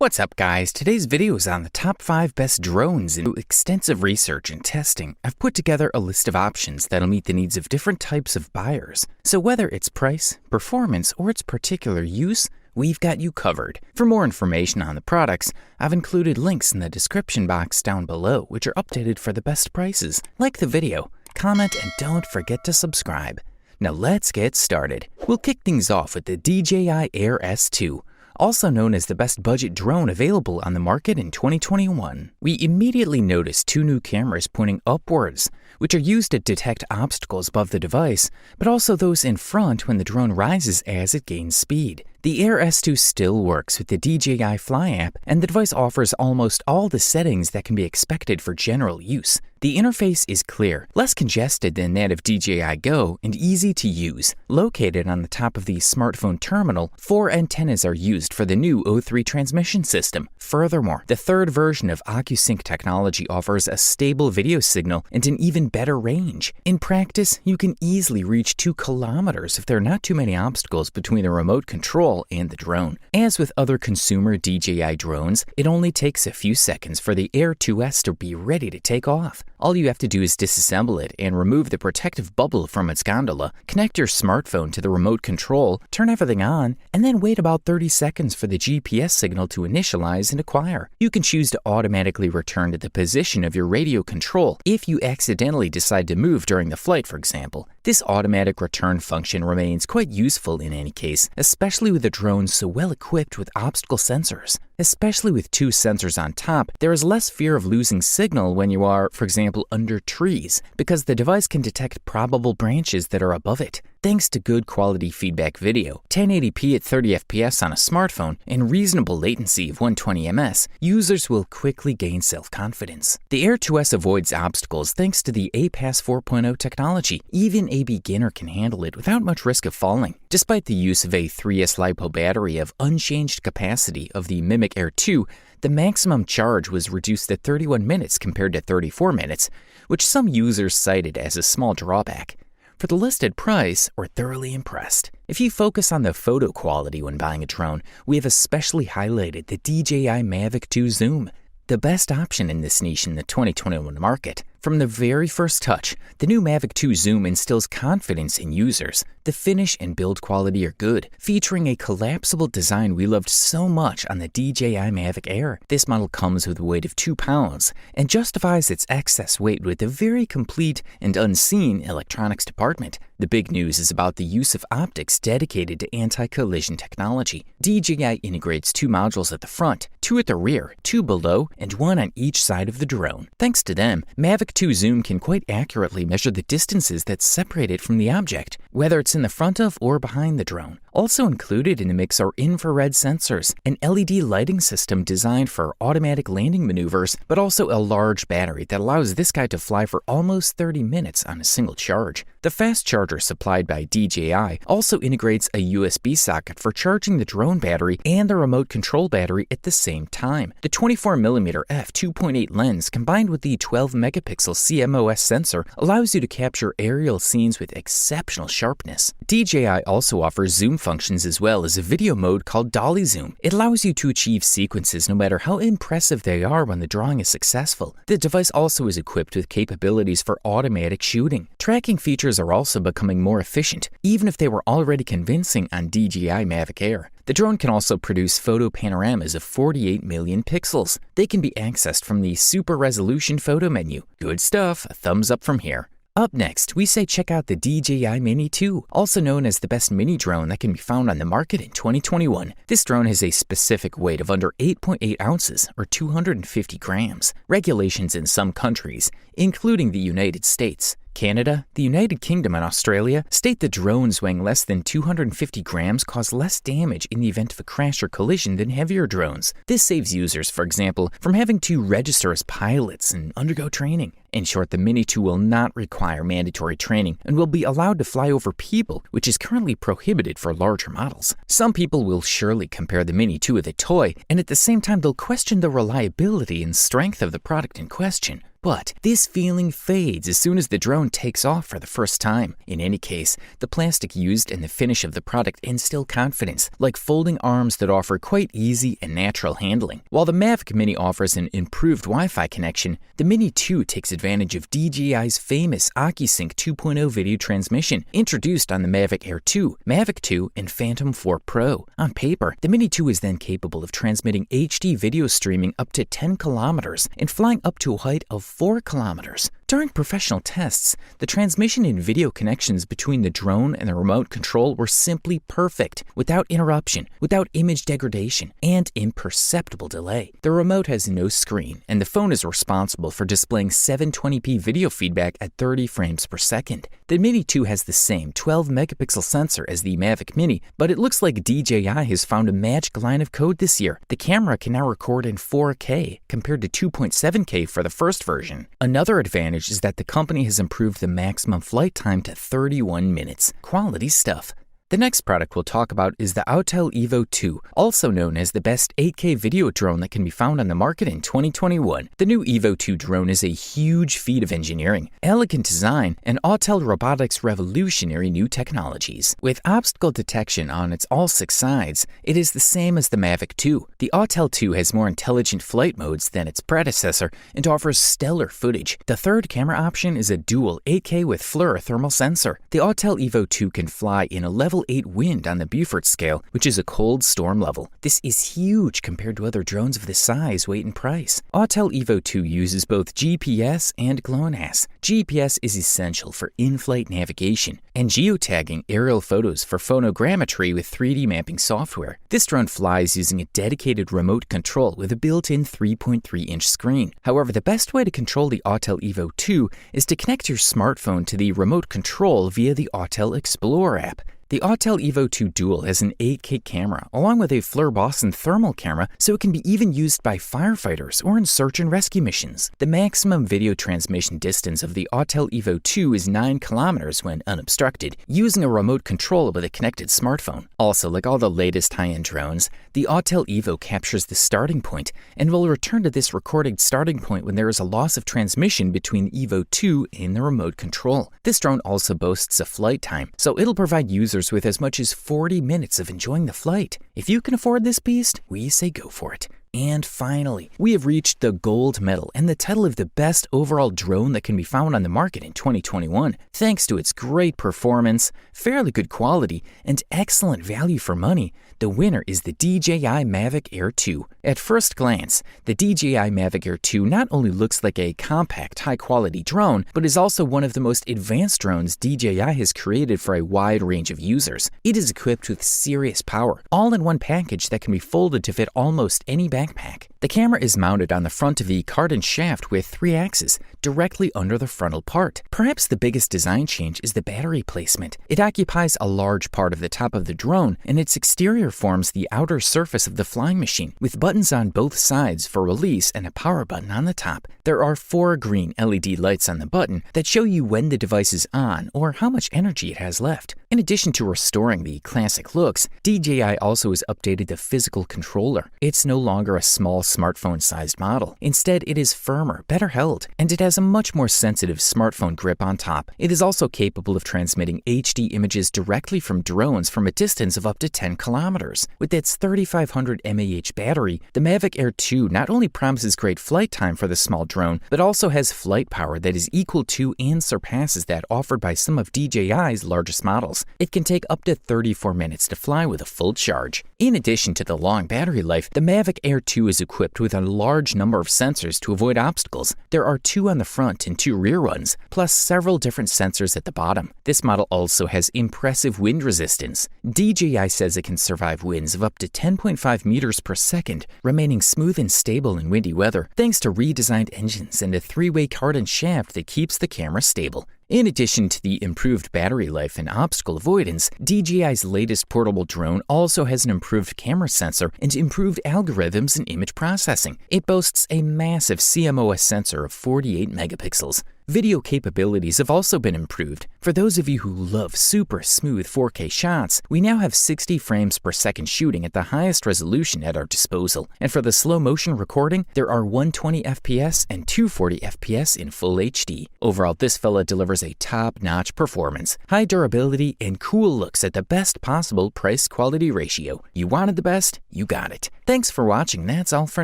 What's up, guys? Today's video is on the top 5 best drones. In extensive research and testing, I've put together a list of options that'll meet the needs of different types of buyers. So whether it's price, performance, or its particular use, we've got you covered. For more information on the products, I've included links in the description box down below, which are updated for the best prices. Like the video, comment, and don't forget to subscribe. Now let's get started. We'll kick things off with the DJI Air S2. Also known as the best budget drone available on the market in 2021. We immediately noticed 2 new cameras pointing upwards, which are used to detect obstacles above the device, but also those in front when the drone rises as it gains speed. The Air S2 still works with the DJI Fly app, and the device offers almost all the settings that can be expected for general use. The interface is clear, less congested than that of DJI Go, and easy to use. Located on the top of the smartphone terminal, 4 antennas are used for the new O3 transmission system. Furthermore, the third version of OcuSync technology offers a stable video signal and an even better range. In practice, you can easily reach 2 kilometers if there are not too many obstacles between the remote control and the drone. As with other consumer DJI drones, it only takes a few seconds for the Air 2S to be ready to take off. All you have to do is disassemble it and remove the protective bubble from its gondola, connect your smartphone to the remote control, turn everything on, and then wait about 30 seconds for the GPS signal to initialize and acquire. You can choose to automatically return to the position of your radio control if you accidentally decide to move during the flight, for example. This automatic return function remains quite useful in any case, especially with a drone so well equipped with obstacle sensors. Especially with 2 sensors on top, there is less fear of losing signal when you are, for example, under trees, because the device can detect probable branches that are above it. Thanks to good quality feedback video, 1080p at 30 FPS on a smartphone, and reasonable latency of 120 ms, users will quickly gain self-confidence. The Air 2S avoids obstacles thanks to the APAS 4.0 technology. Even a beginner can handle it without much risk of falling. Despite the use of a 3S LiPo battery of unchanged capacity of the Mimic Air 2, the maximum charge was reduced to 31 minutes compared to 34 minutes, which some users cited as a small drawback. For the listed price, we're thoroughly impressed. If you focus on the photo quality when buying a drone, we have especially highlighted the DJI Mavic 2 Zoom, the best option in this niche in the 2021 market. From the very first touch, the new Mavic 2 Zoom instills confidence in users. The finish and build quality are good, featuring a collapsible design we loved so much on the DJI Mavic Air. This model comes with a weight of 2 pounds and justifies its excess weight with a very complete and unseen electronics department. The big news is about the use of optics dedicated to anti-collision technology. DJI integrates 2 modules at the front, 2 at the rear, 2 below, and 1 on each side of the drone. Thanks to them, Mavic 2 Zoom can quite accurately measure the distances that separate it from the object, whether it's in the front of or behind the drone. Also included in the mix are infrared sensors, an LED lighting system designed for automatic landing maneuvers, but also a large battery that allows this guy to fly for almost 30 minutes on a single charge. The fast charger supplied by DJI also integrates a USB socket for charging the drone battery and the remote control battery at the same time. The 24mm f2.8 lens combined with the 12-megapixel CMOS sensor allows you to capture aerial scenes with exceptional sharpness. DJI also offers zoom functions as well as a video mode called Dolly Zoom. It allows you to achieve sequences no matter how impressive they are when the drawing is successful. The device also is equipped with capabilities for automatic shooting. Tracking features are also becoming more efficient, even if they were already convincing on DJI Mavic Air. The drone can also produce photo panoramas of 48 million pixels. They can be accessed from the super resolution photo menu. Good stuff, a thumbs up from here. Up next, we say check out the DJI Mini 2, also known as the best mini drone that can be found on the market in 2021. This drone has a specific weight of under 8.8 ounces or 250 grams. Regulations in some countries, including the United States, Canada, the United Kingdom, and Australia state that drones weighing less than 250 grams cause less damage in the event of a crash or collision than heavier drones. This saves users, for example, from having to register as pilots and undergo training. In short, the Mini 2 will not require mandatory training and will be allowed to fly over people, which is currently prohibited for larger models. Some people will surely compare the Mini 2 with a toy, and at the same time they'll question the reliability and strength of the product in question. But this feeling fades as soon as the drone takes off for the first time. In any case, the plastic used and the finish of the product instill confidence, like folding arms that offer quite easy and natural handling. While the Mavic Mini offers an improved Wi-Fi connection, the Mini 2 takes advantage of DJI's famous OcuSync 2.0 video transmission introduced on the Mavic Air 2, Mavic 2, and Phantom 4 Pro. On paper, the Mini 2 is then capable of transmitting HD video streaming up to 10 kilometers and flying up to a height of 4 kilometers. During professional tests, the transmission and video connections between the drone and the remote control were simply perfect, without interruption, without image degradation, and imperceptible delay. The remote has no screen, and the phone is responsible for displaying 720p video feedback at 30 frames per second. The Mini 2 has the same 12-megapixel sensor as the Mavic Mini, but it looks like DJI has found a magic line of code this year. The camera can now record in 4K, compared to 2.7K for the first version. Another advantage is that the company has improved the maximum flight time to 31 minutes. Quality stuff. The next product we'll talk about is the Autel Evo 2, also known as the best 8K video drone that can be found on the market in 2021. The new Evo 2 drone is a huge feat of engineering, elegant design, and Autel Robotics' revolutionary new technologies. With obstacle detection on its all 6 sides, it is the same as the Mavic 2. The Autel 2 has more intelligent flight modes than its predecessor and offers stellar footage. The third camera option is a dual 8K with FLIR thermal sensor. The Autel Evo 2 can fly in a level 8 wind on the Beaufort scale, which is a cold storm level. This is huge compared to other drones of this size, weight, and price. Autel Evo 2 uses both GPS and GLONASS. GPS is essential for in-flight navigation, and geotagging aerial photos for photogrammetry with 3D mapping software. This drone flies using a dedicated remote control with a built-in 3.3-inch screen. However, the best way to control the Autel Evo 2 is to connect your smartphone to the remote control via the Autel Explorer app. The Autel Evo 2 Dual has an 8K camera, along with a FLIR Boston thermal camera, so it can be even used by firefighters or in search and rescue missions. The maximum video transmission distance of the Autel Evo 2 is 9 kilometers when unobstructed, using a remote control with a connected smartphone. Also, like all the latest high-end drones, the Autel Evo captures the starting point and will return to this recorded starting point when there is a loss of transmission between Evo 2 and the remote control. This drone also boasts a flight time, so it'll provide users with as much as 40 minutes of enjoying the flight. If you can afford this beast, we say go for it. And finally, we have reached the gold medal and the title of the best overall drone that can be found on the market in 2021. Thanks to its great performance, fairly good quality, and excellent value for money, the winner is the DJI Mavic Air 2. At first glance, the DJI Mavic Air 2 not only looks like a compact, high-quality drone, but is also one of the most advanced drones DJI has created for a wide range of users. It is equipped with serious power, all in one package that can be folded to fit almost any backpack. The camera is mounted on the front of the cardan shaft with 3 axes, directly under the frontal part. Perhaps the biggest design change is the battery placement. It occupies a large part of the top of the drone, and its exterior forms the outer surface of the flying machine, with buttons on both sides for release and a power button on the top. There are 4 green LED lights on the button that show you when the device is on or how much energy it has left. In addition to restoring the classic looks, DJI also has updated the physical controller. It's no longer a small smartphone-sized model. Instead, it is firmer, better held, and it has a much more sensitive smartphone grip on top. It is also capable of transmitting HD images directly from drones from a distance of up to 10 kilometers. With its 3500 mAh battery, the Mavic Air 2 not only promises great flight time for the small drone, but also has flight power that is equal to and surpasses that offered by some of DJI's largest models. It can take up to 34 minutes to fly with a full charge. In addition to the long battery life, the Mavic Air 2 is equipped with a large number of sensors to avoid obstacles. There are 2 on the front and 2 rear ones, plus several different sensors at the bottom. This model also has impressive wind resistance. DJI says it can survive winds of up to 10.5 meters per second, remaining smooth and stable in windy weather, thanks to redesigned engines and a 3-way cardan shaft that keeps the camera stable. In addition to the improved battery life and obstacle avoidance, DJI's latest portable drone also has an improved camera sensor and improved algorithms in image processing. It boasts a massive CMOS sensor of 48 megapixels. Video capabilities have also been improved. For those of you who love super smooth 4K shots, we now have 60 frames per second shooting at the highest resolution at our disposal. And for the slow motion recording, there are 120 FPS and 240 FPS in full HD. Overall, this fella delivers a top-notch performance, high durability, and cool looks at the best possible price-quality ratio. You wanted the best, you got it. Thanks for watching, that's all for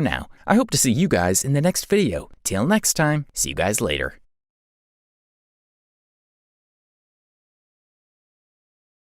now. I hope to see you guys in the next video. Till next time, see you guys later.